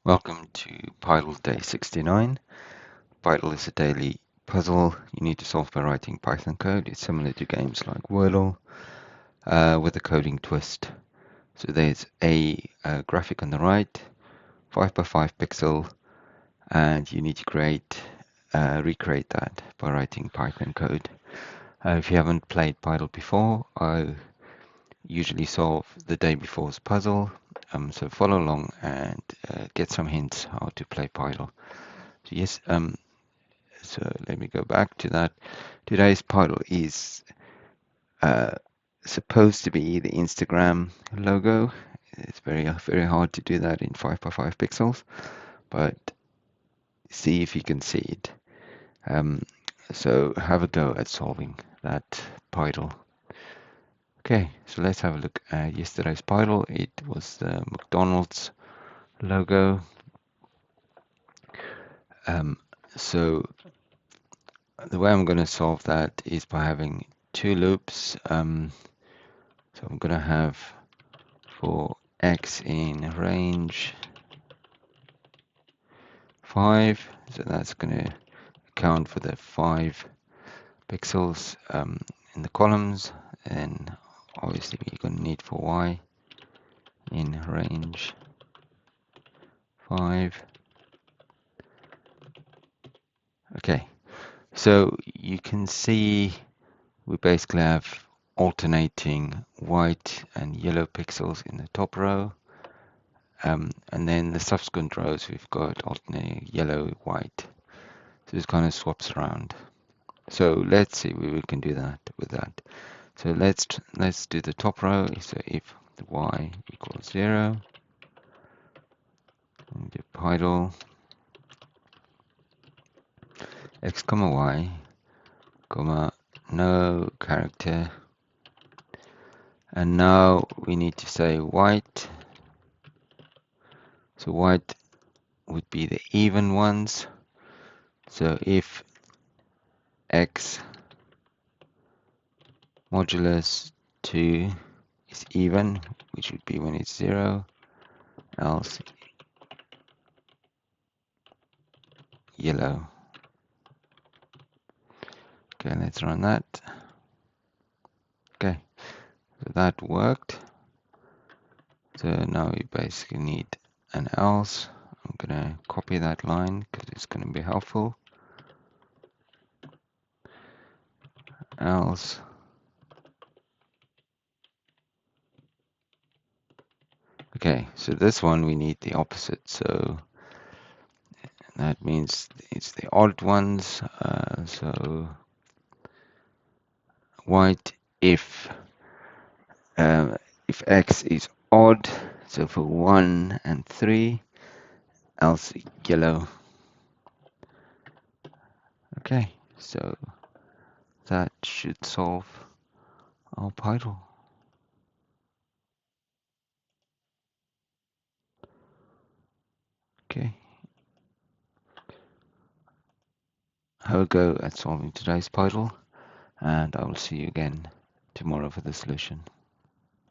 Welcome to Pydle Day 69. Pydle is a daily puzzle you need to solve by writing Python code. It's similar to games like Wordle with a coding twist. So there's a graphic on the right, 5 by 5 pixel, and you need to recreate that by writing Python code. If you haven't played Pydle before, I usually solve the day before's puzzle. So follow along and get some hints how to play Pydle. So yes, so let me go back to that. Today's Pydle is supposed to be the Instagram logo. It's very hard to do that in 5 by 5 pixels, but see if you can see it. So have a go at solving that Pydle. Okay, so let's have a look at yesterday's Pydle. It was the McDonald's logo. So the way I'm going to solve that is by having two loops. So I'm going to have for x in range 5, so that's going to account for the 5 pixels in the columns, and obviously we're going to need for y in range 5. Okay, so you can see we basically have alternating white and yellow pixels in the top row, and then the subsequent rows we've got alternating yellow, white. So it kind of swaps around. So let's see if we can do that with that. So let's do the top row. So if the y equals 0, and do Pydle x comma y comma no character, and now we need to say white. So white would be the even ones. So if x modulus 2 is even, which would be when it's 0, else yellow. Okay, let's run that. Okay, so that worked. So now we basically need an else. I'm gonna copy that line because it's gonna be helpful. Else okay, so this one we need the opposite, so that means it's the odd ones. So white if x is odd, so for 1 and 3, else yellow. Okay, so that should solve our Pydle. Okay. Have a go at solving today's Pydle, and I will see you again tomorrow for the solution.